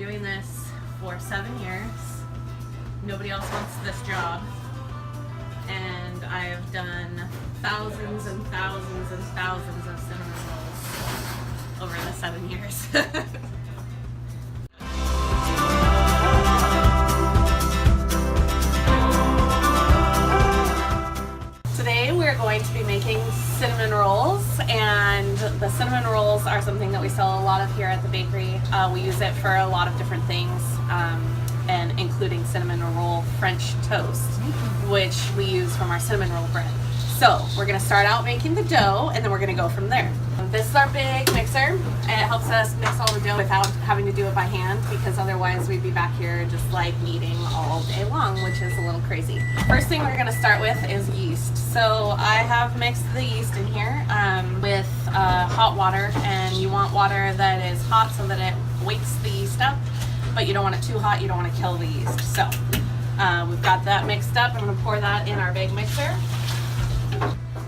doing this for 7 years. Nobody else wants this job. And I have done thousands and thousands and thousands of cinnamon rolls over the 7 years. Today we're going to be making cinnamon rolls, and the cinnamon rolls are something that we sell a lot of here at the bakery. We use it for a lot of different things, and including cinnamon roll French toast, which we use from our cinnamon roll bread. So we're going to start out making the dough, and then we're going to go from there. This is our big mixer, and it helps us mix all the dough without having to do it by hand, because otherwise we'd be back here just like kneading all day long, which is a little crazy. First thing we're going to start with is yeast. So I have mixed the yeast in here with hot water, and you want water that is hot so that it wakes the yeast up, but you don't want it too hot, you don't want to kill the yeast. So we've got that mixed up. I'm going to pour that in our big mixer.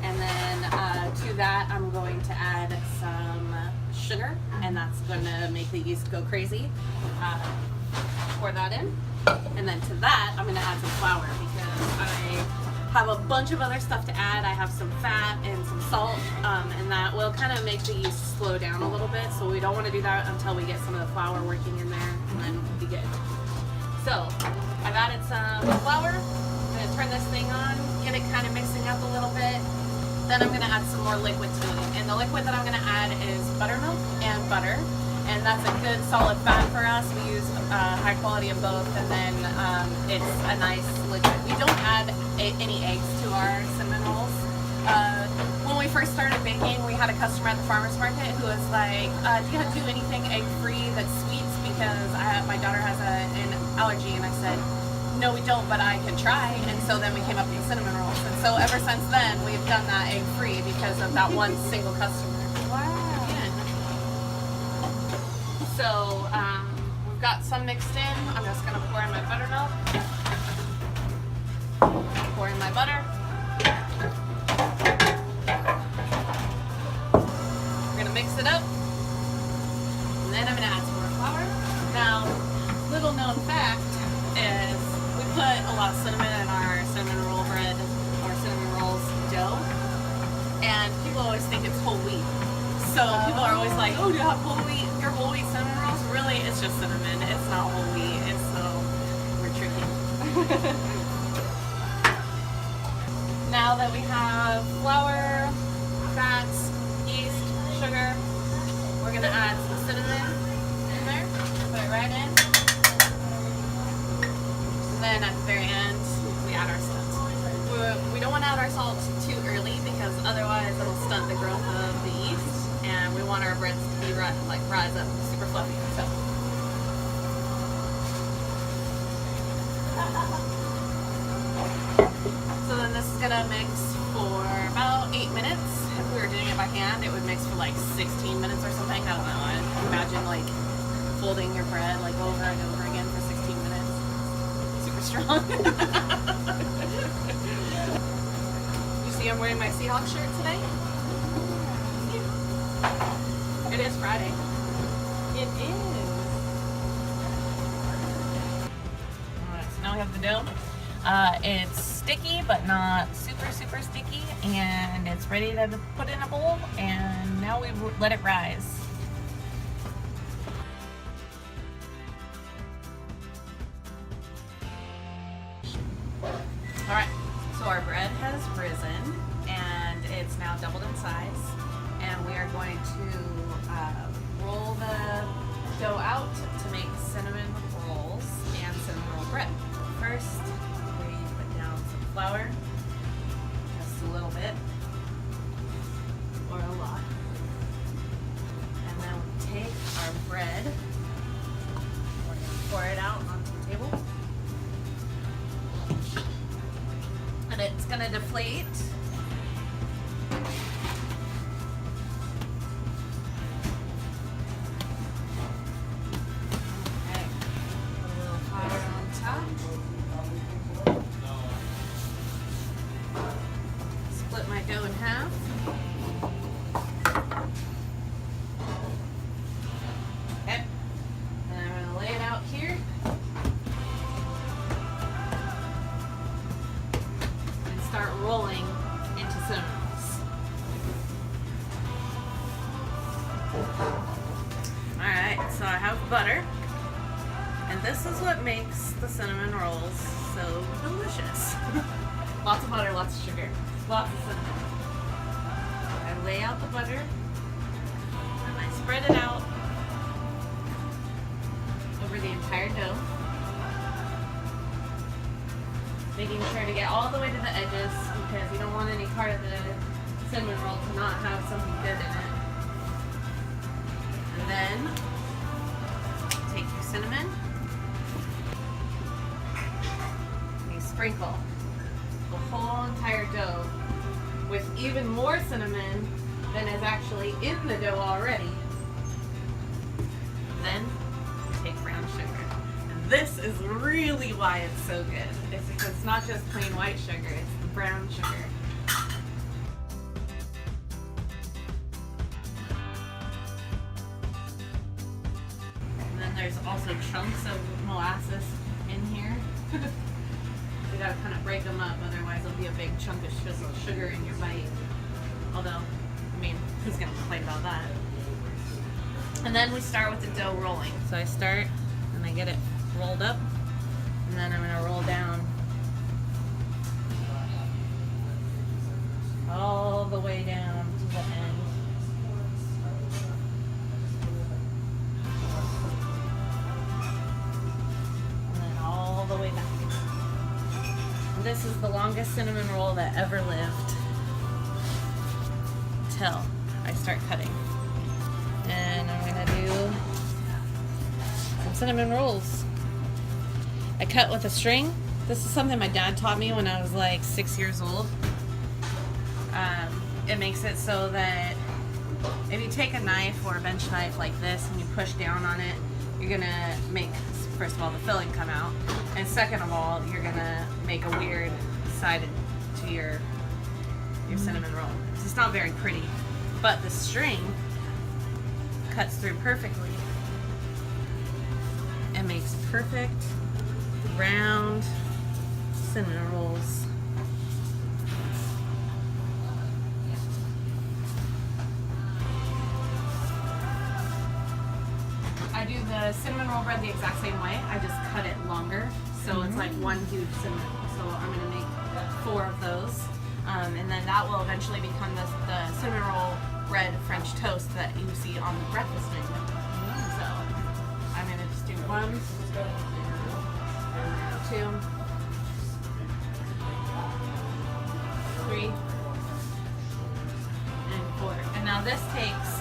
And then to that I'm going to add some sugar, and that's going to make the yeast go crazy. Pour that in. And then to that I'm going to add some flour, because I have a bunch of other stuff to add. I have some fat and some salt, and that will kind of make the yeast slow down a little bit, so we don't want to do that until we get some of the flour working in there, and then we'll be good. So I've added some flour. I'm going to turn this thing on, get it kind of mixing up a little bit. Then I'm going to add some more liquid to it, and the liquid that I'm going to add is buttermilk and butter, and that's a good solid fat for us. We use high quality of both, and then it's a nice liquid. We don't add any eggs to our cinnamon rolls. When we first started baking, we had a customer at the farmer's market who was like, do you do anything egg-free that's sweets, because my daughter has an allergy, and I said, no, we don't, but I can try. And so then we came up with cinnamon rolls. And so ever since then, we've done that egg-free because of that one single customer. Wow. Yeah. So we've got some mixed in. I'm just going to pour in my buttermilk. Pour in my butter. We're going to mix it up. And then I'm going to add some more flour. Now, little known fact is we put a lot of cinnamon in our cinnamon roll bread, or cinnamon rolls dough, and people always think it's whole wheat. So people are always like, oh, do you have whole wheat, your whole wheat cinnamon rolls? Really, it's just cinnamon. It's not whole wheat. It's so, we're tricky. Now that we have flour, fats, yeast, sugar, we're gonna add some cinnamon in there. Put it right in. Then at the very end, we add our salt. We don't want to add our salt too early, because otherwise it'll stunt the growth of the yeast, and we want our breads to be rise up super fluffy. So then this is gonna mix for about 8 minutes. If we were doing it by hand, it would mix for like 16 minutes or something. I don't know. I imagine like folding your bread like over and over again for 16 minutes. Strong. You see I'm wearing my Seahawks shirt today? It is Friday. It is. Alright, so now we have the dough. It's sticky, but not super sticky, and it's ready to put in a bowl, and now we let it rise. Alright, so our bread has risen, and it's now doubled in size, and we are going to roll the dough out to make cinnamon rolls and cinnamon roll bread. First, we put down some flour, just a little bit, or a lot, and then we take our bread, we're going to pour it out onto the table. And it's gonna deflate. Okay, put a little flour on top. Split my dough in half. Okay, and I'm gonna lay it out butter. And this is what makes the cinnamon rolls so delicious. Lots of butter, lots of sugar, lots of cinnamon. So I lay out the butter and I spread it out over the entire dough, making sure to get all the way to the edges because you don't want any part of the cinnamon roll to not have something good in it. And then take your cinnamon, you sprinkle the whole entire dough with even more cinnamon than is actually in the dough already. Then take brown sugar. And this is really why it's so good. It's because it's not just plain white sugar, it's the brown sugar. And then there's also chunks of molasses in here. You gotta kind of break them up, otherwise there'll be a big chunk of sugar in your bite. Although, I mean, who's gonna complain about that? And then we start with the dough rolling. So I start and I get it rolled up, and then I'm gonna roll down all the way down to the end. And then all the way back. This is the longest cinnamon roll that ever lived till I start cutting. And I'm gonna do some cinnamon rolls. I cut with a string. This is something my dad taught me when I was like 6 years old. It makes it so that if you take a knife or a bench knife like this and you push down on it, you're gonna make, first of all, the filling come out, and second of all, you're gonna make a weird side to your cinnamon roll. It's not very pretty, but the string cuts through perfectly and makes perfect round cinnamon rolls. I do the cinnamon roll bread the exact same way. I just cut it longer, so it's like one huge cinnamon. So I'm going to make 4 of those, and then that will eventually become the cinnamon roll bread French toast that you see on the breakfast menu. So I'm going to just do 1, 2, 3, and 4. And now this takes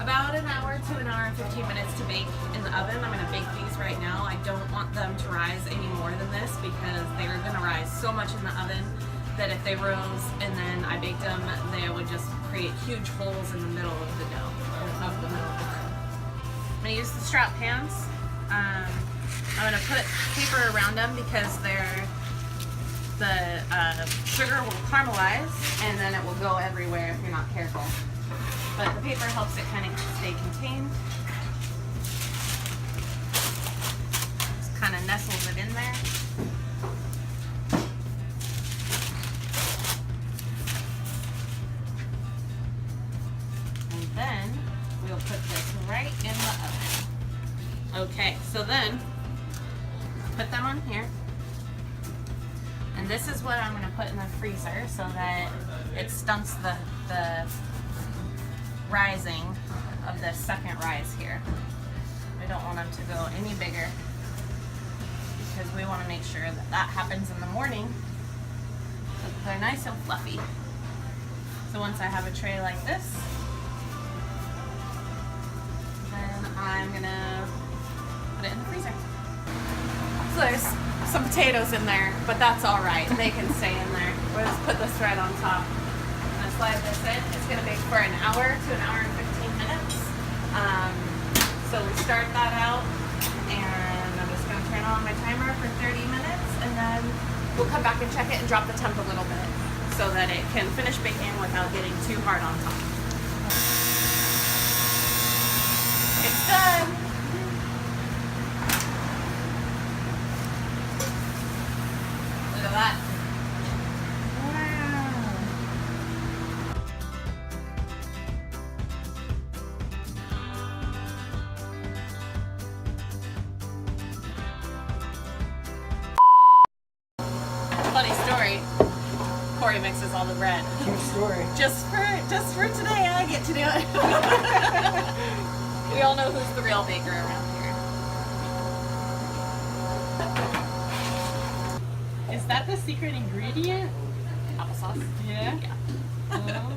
about an hour to an hour and 15 minutes to bake in the oven. I'm going to bake these right now. I don't want them to rise any more than this because they're going to rise so much in the oven that if they rose and then I baked them, they would just create huge holes in the middle of the dough, of the middle of the dough. I'm going to use the strap pans. I'm going to put paper around them because the sugar will caramelize and then it will go everywhere if you're not careful. But the paper helps it kind of stay contained. Just kind of nestles it in there. And then we'll put this right in the oven. Okay, so then put them on here. And this is what I'm going to put in the freezer so that it stunts the rising of the second rise here. We don't want them to go any bigger because we want to make sure that that happens in the morning so that they're nice and fluffy. So once I have a tray like this, then I'm gonna put it in the freezer. So there's some potatoes in there, but that's all right. They can stay in there. We'll just put this right on top. Slide this in. It's going to bake for an hour to an hour and 15 minutes. So we start that out, and I'm just going to turn on my timer for 30 minutes, and then we'll come back and check it and drop the temp a little bit so that it can finish baking without getting too hard on top. It's done. Look at that. story mixes all the bread. True story. Just for today, I get to do it. We all know who's the real baker around here. Is that the secret ingredient? Applesauce. Yeah. Yeah. Oh.